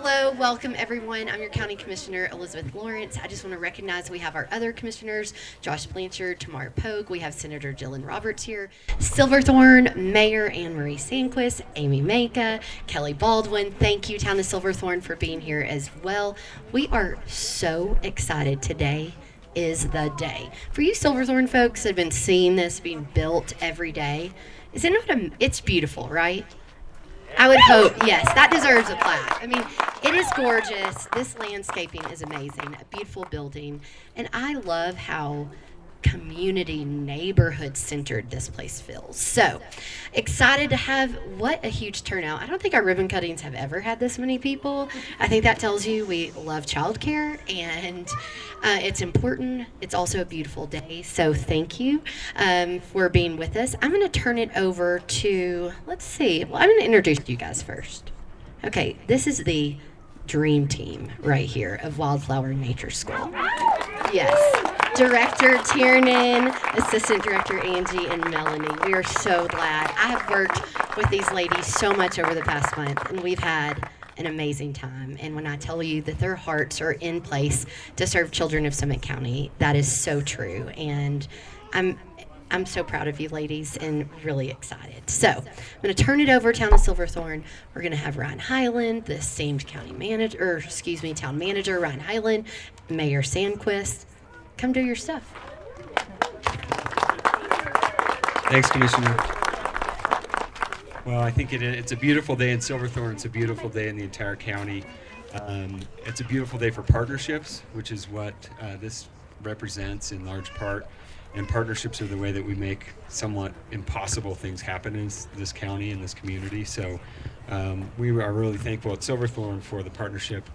Hello, welcome everyone. I'm your County Commissioner, Elizabeth Lawrence. I just want to recognize we have our other commissioners, Josh Blanchard, Tamara Pogue. We have Senator Jillian Roberts here, Silverthorne, Mayor Anne Marie Sandquist, Amy Maka, Kelly Baldwin. Thank you, Town of Silverthorne, for being here as well. We are so excited today is the day. For you Silverthorne folks that have been seeing this being built every day, is it not it's beautiful, right? I would hope, yes, that deserves a plaque. I mean, it is gorgeous. This landscaping is amazing, a beautiful building. And I love how community, neighborhood centered this place feels. So excited to have what a huge turnout. I don't think our ribbon cuttings have ever had this many people. I think that tells you we love childcare and it's important. It's also a beautiful day. So thank you for being with us. I'm going to turn it over to, let's see, well, I'm going to introduce you guys first. Okay, this is the dream team right here of Wildflower Nature School. Yes. Director Tiernan, Assistant Director Angie, and Melanie. We are so glad. I have worked with these ladies so much over the past month, and we've had an amazing time. And when I tell you that their hearts are in place to serve children of Summit County, that is so true. And I'm so proud of you ladies and really excited. So I'm going to turn it over to Town of Silverthorne. We're going to have Ryan Highland, the esteemed town manager Ryan Highland, Mayor Sandquist. Come do your stuff. Thanks, Commissioner. Well, I think it's a beautiful day in Silverthorne. It's a beautiful day in the entire county. It's a beautiful day for partnerships, which is what this represents in large part. And partnerships are the way that we make somewhat impossible things happen in this county and this community. So we are really thankful at Silverthorne for the partnership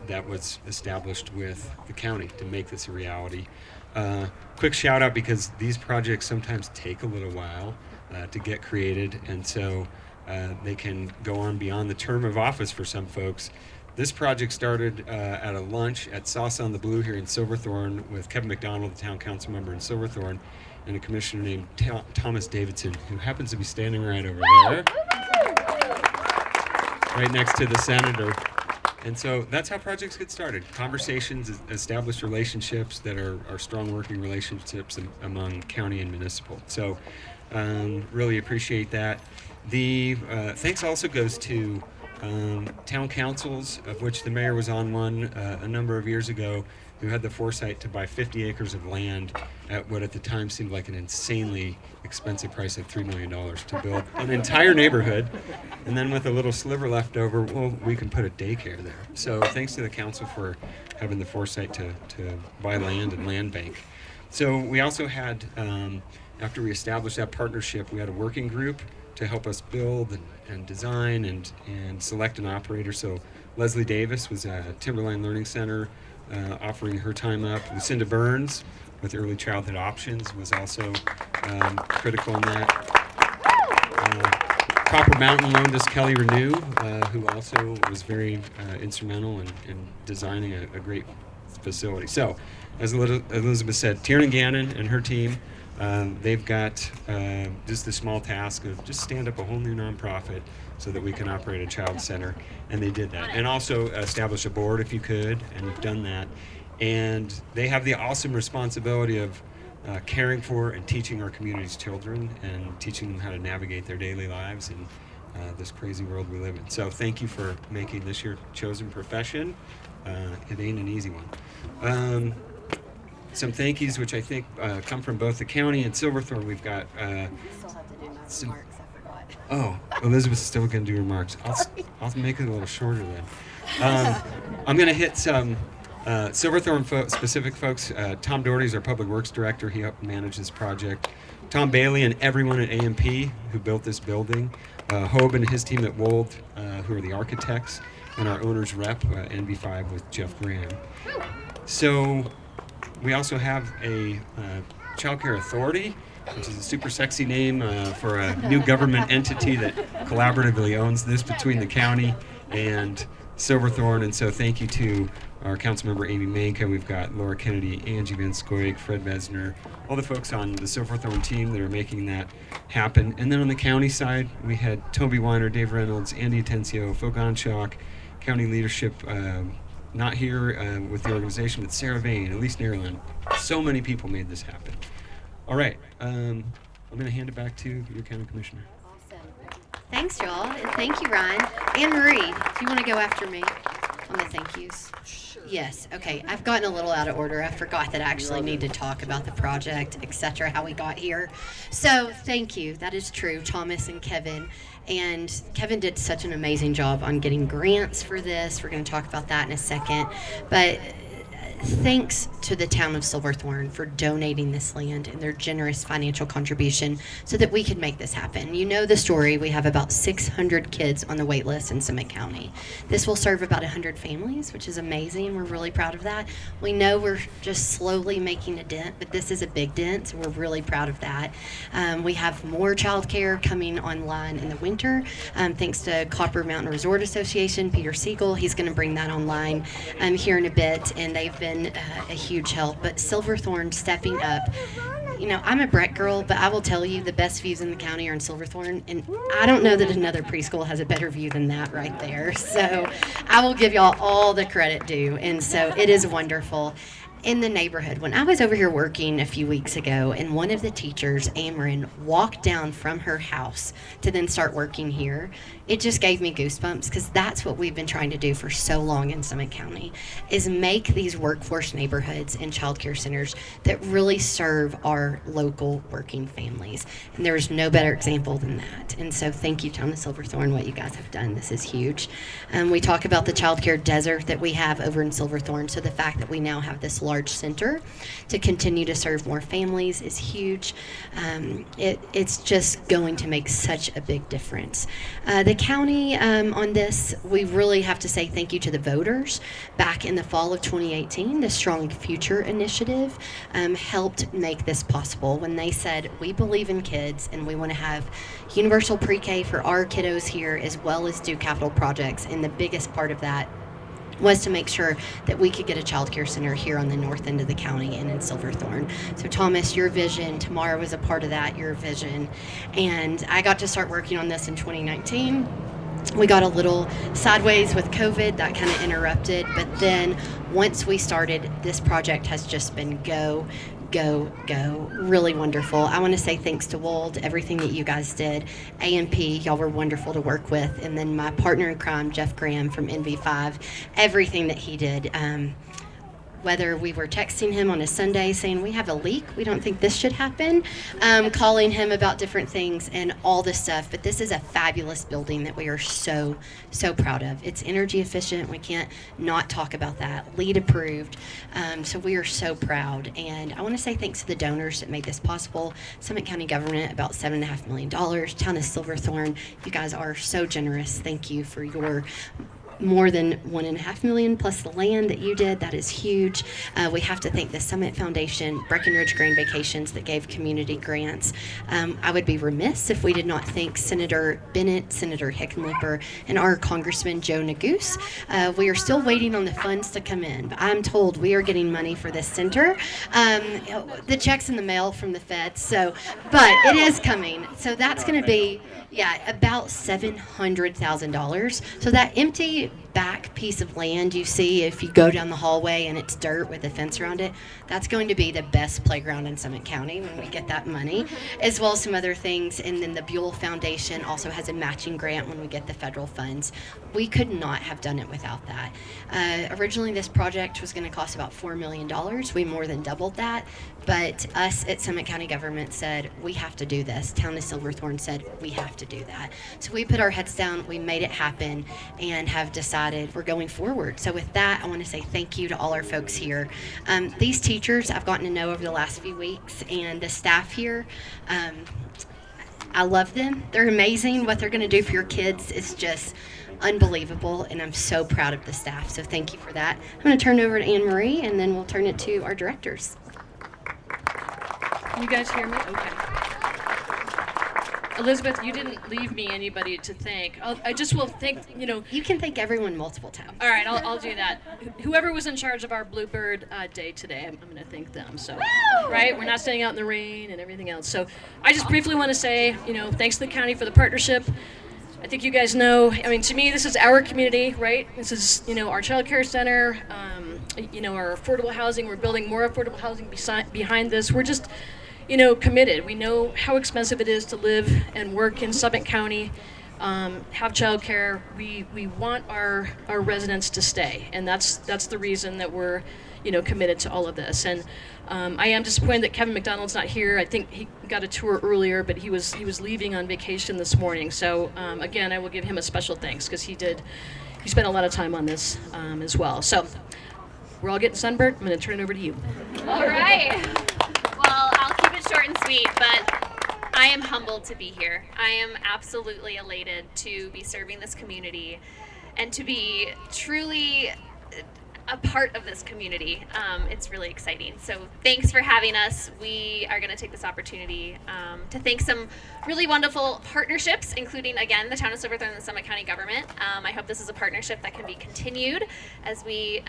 that was established with the county to make this a reality. Quick shout out because these projects sometimes take a little while to get created, and so they can go on beyond the term of office for some folks. This project started at a lunch at Sauce on the Blue here in Silverthorne with Kevin McDonald, the town council member in Silverthorne, and a commissioner named Thomas Davidson, who happens to be standing right over there, right next to the senator. And so that's how projects get started. Conversations, establish relationships that are strong working relationships among county and municipal. So really appreciate that. The thanks also goes to town councils, of which the mayor was on one a number of years ago, who had the foresight to buy 50 acres of land at what at the time seemed like an insanely expensive price of $3 million to build an entire neighborhood. And then with a little sliver left over, well, we can put a daycare there. So thanks to the council for having the foresight to buy land and land bank. So we also had, after we established that partnership, we had a working group to help us build and design and select an operator. So Leslie Davis was at Timberline Learning Center offering her time up. Lucinda Burns with Early Childhood Options was also critical in that. Copper Mountain loaned us Kelly Renew, who also was very instrumental in designing a great facility. So, as Elizabeth said, Tiernan Gannon and her team, they've got just the small task of just stand up a whole new nonprofit so that we can operate a child center, and they did that. And also establish a board if you could, and we've done that. And they have the awesome responsibility of caring for and teaching our community's children and teaching them how to navigate their daily lives in this crazy world we live in. So thank you for making this your chosen profession. It ain't an easy one. Some thank yous, which I think come from both the county and Silverthorne. We've got Still have to do my remarks, I forgot. oh, Elizabeth's still going to do remarks. I'll make it a little shorter then. I'm going to hit some Silverthorne specific folks. Tom Doherty is our Public Works Director. He helped manage this project. Tom Bailey and everyone at AMP who built this building. Hobe and his team at Wold, who are the architects, and our owner's rep, NB5 with Jeff Graham. So we also have a Child Care Authority, which is a super sexy name for a new government entity that collaboratively owns this between the county and Silverthorne. And so thank you to our councilmember Amy Manka. We've got Laura Kennedy, Angie Van Scoik, Fred Vesner, all the folks on the Silverthorne team that are making that happen. And then on the county side, we had Toby Weiner, Dave Reynolds, Andy Atencio, Phil Gonchak, county leadership, not here with the organization, but Sarah Vane, Elise Nairland. So many people made this happen. All right, I'm going to hand it back to your county commissioner. Thanks, y'all, and thank you, Ryan. Anne Marie, do you want to go after me on the thank yous? Sure. Yes. Okay. I've gotten a little out of order. I forgot that I actually need to talk about the project, etc., how we got here. So thank you. That is true, Thomas and Kevin. And Kevin did such an amazing job on getting grants for this. We're going to talk about that in a second. But thanks to the town of Silverthorne for donating this land and their generous financial contribution so that we could make this happen. You know the story. We have about 600 kids on the wait list in Summit County. This will serve about 100 families, which is amazing. We're really proud of that. We know we're just slowly making a dent, but this is a big dent, so we're really proud of that. We have more childcare coming online in the winter, thanks to Copper Mountain Resort Association, Peter Siegel. He's going to bring that online here in a bit, and they've been a huge help. But Silverthorne stepping up. You know, I'm a Breck girl, but I will tell you the best views in the county are in Silverthorne, and I don't know that another preschool has a better view than that right there. So I will give y'all all the credit due, and so it is wonderful. In the neighborhood, when I was over here working a few weeks ago, and one of the teachers, Amarin, walked down from her house to then start working here, it just gave me goosebumps, because that's what we've been trying to do for so long in Summit County, is make these workforce neighborhoods and child care centers that really serve our local working families. And there is no better example than that. And so thank you, Town of Silverthorne, what you guys have done. This is huge. We talk about the child care desert that we have over in Silverthorne, so the fact that we now have this large center to continue to serve more families is huge. It's just going to make such a big difference. The county on this, we really have to say thank you to the voters. Back in the fall of 2018, the Strong Future Initiative helped make this possible when they said, we believe in kids and we want to have universal pre-K for our kiddos here, as well as do capital projects. And the biggest part of that was to make sure that we could get a child care center here on the north end of the county and in Silverthorne. So Thomas, your vision, Tamara was a part of that, your vision. And I got to start working on this in 2019. We got a little sideways with COVID, that kind of interrupted, but then once we started, this project has just been go, really wonderful. I want to say thanks to Wold, everything that you guys did. AMP, y'all were wonderful to work with. And then my partner in crime, Jeff Graham from NV5, everything that he did. Whether we were texting him on a Sunday saying we have a leak, we don't think this should happen, calling him about different things and all this stuff. But this is a fabulous building that we are so proud of. It's energy efficient. We can't not talk about that. LEED approved. So we are so proud. And I want to say thanks to the donors that made this possible. Summit County government, about $7.5 million. Town of Silverthorne, you guys are so generous. Thank you for your more than $1.5 million plus the land that you did. That is huge. We have to thank the Summit Foundation, Breckenridge Grand Vacations that gave community grants. I would be remiss if we did not thank Senator Bennett, Senator Hickenlooper, and our Congressman Joe Neguse. We are still waiting on the funds to come in, but I'm told we are getting money for this center. The check's in the mail from the feds, but it is coming. So that's going to be, about $700,000. So that empty back piece of land you see if you go down the hallway and it's dirt with a fence around it, that's going to be the best playground in Summit County when we get that money, as well as some other things. And then the Buell Foundation also has a matching grant when we get the federal funds. We could not have done it without that. Originally, this project was going to cost about $4 million. We more than doubled that. But us at Summit County government said, we have to do this. Town of Silverthorne said, we have to do that. So we put our heads down, we made it happen, and have decided we're going forward. So with that, I want to say thank you to all our folks here. These teachers I've gotten to know over the last few weeks, and the staff here, I love them. They're amazing. What they're going to do for your kids is just unbelievable, and I'm so proud of the staff. So thank you for that. I'm going to turn it over to Anne Marie, and then we'll turn it to our directors. Can you guys hear me? Okay. Elizabeth, you didn't leave me anybody to thank. I just will thank, You can thank everyone multiple times. All right, I'll do that. Whoever was in charge of our Bluebird Day today, I'm going to thank them. So, right, we're not staying out in the rain and everything else. So I just briefly want to say, thanks to the county for the partnership. I think you guys know, I mean, to me, this is our community, right? This is, our child care center, our affordable housing. We're building more affordable housing behind this. We're just, committed. We know how expensive it is to live and work in Summit County, have child care. We want our residents to stay, and that's the reason that we're, committed to all of this. And I am disappointed that Kevin McDonald's not here. I think he got a tour earlier, but he was leaving on vacation this morning. So again, I will give him a special thanks because he spent a lot of time on this as well. So we're all getting sunburned. I'm going to turn it over to you. All right. Well, I'll keep it short and sweet, but I am humbled to be here. I am absolutely elated to be serving this community and to be truly a part of this community. It's really exciting. So thanks for having us. We are going to take this opportunity to thank some really wonderful partnerships, including, again, the Town of Silverthorne and the Summit County government. I hope this is a partnership that can be continued as we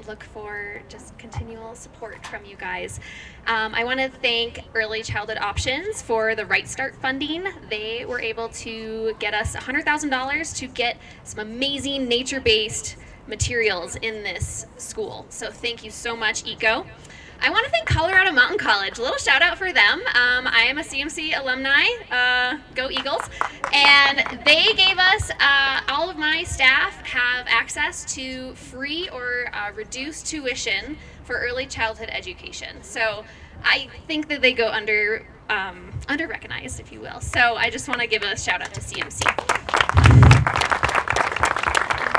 look for just continual support from you guys. I want to thank Early Childhood Options for the Right Start funding. They were able to get us $100,000 to get some amazing nature-based materials in this school. So thank you so much, ECO. I want to thank Colorado Mountain College. A little shout out for them. I am a CMC alumni, go Eagles, and they gave us, all of my staff have access to free or reduced tuition for early childhood education. So I think that they go under-recognized, if you will. So I just want to give a shout out to CMC.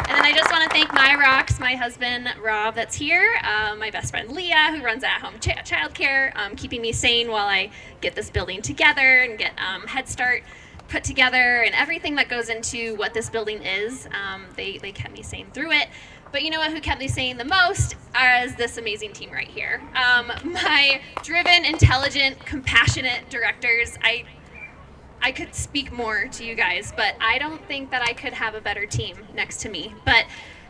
And then I just want to thank my rocks, my husband, Rob, that's here, my best friend, Leah, who runs at-home childcare, keeping me sane while I get this building together and get Head Start put together and everything that goes into what this building is. They kept me sane through it. But you know what, who kept me sane the most is this amazing team right here. My driven, intelligent, compassionate directors. I could speak more to you guys, but I don't think that I could have a better team next to me. But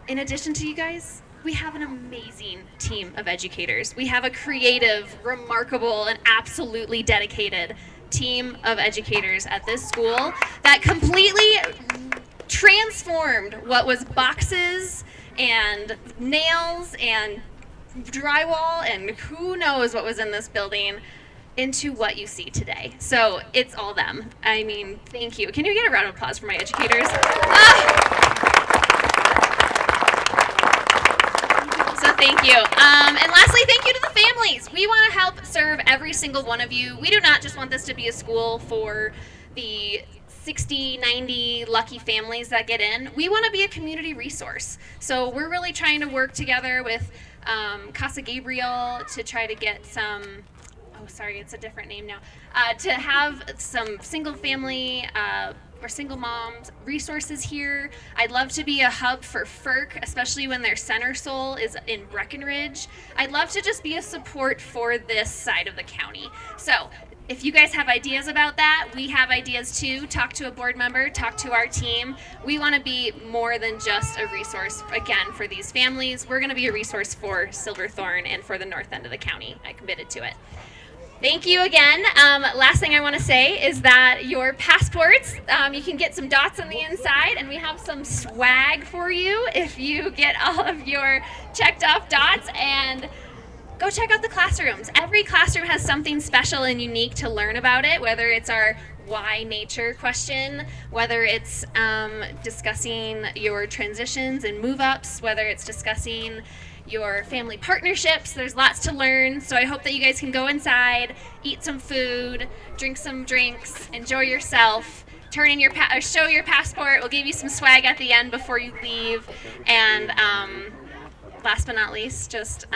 in addition to you guys, we have an amazing team of educators. We have a creative, remarkable, and absolutely dedicated team of educators at this school that completely transformed what was boxes and nails and drywall and who knows what was in this building into what you see today. So it's all them. I mean, thank you. Can you get a round of applause for my educators? So thank you. And lastly, thank you to the families. We want to help serve every single one of you. We do not just want this to be a school for the 60, 90 lucky families that get in. We want to be a community resource. So we're really trying to work together with Casa Gabriel to try to get some, it's a different name now, to have some single family or single moms resources here. I'd love to be a hub for FERC, especially when their center soul is in Breckenridge. I'd love to just be a support for this side of the county. So if you guys have ideas about that, we have ideas too. Talk to a board member, talk to our team. We want to be more than just a resource, again, for these families. We're going to be a resource for Silverthorne and for the north end of the county. I committed to it. Thank you again. Last thing I want to say is that your passports, you can get some dots on the inside, and we have some swag for you if you get all of your checked off dots. And go check out the classrooms. Every classroom has something special and unique to learn about it, whether it's our why nature question, whether it's discussing your transitions and move-ups, whether it's discussing your family partnerships. There's lots to learn, so I hope that you guys can go inside, eat some food, drink some drinks, enjoy yourself, turn in your show your passport. We'll give you some swag at the end before you leave, and last but not least, just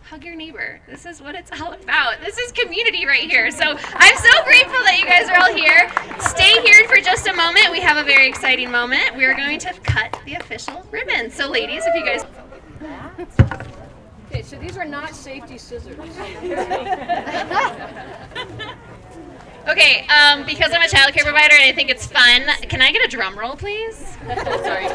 hug your neighbor. This is what it's all about. This is community right here. So I'm so grateful that you guys are all here. Stay here for just a moment. We have a very exciting moment. We're going to cut the official ribbon. So ladies, if you guys... Okay, so these are not safety scissors. Okay, because I'm a child care provider and I think it's fun, can I get a drum roll, please? Sorry.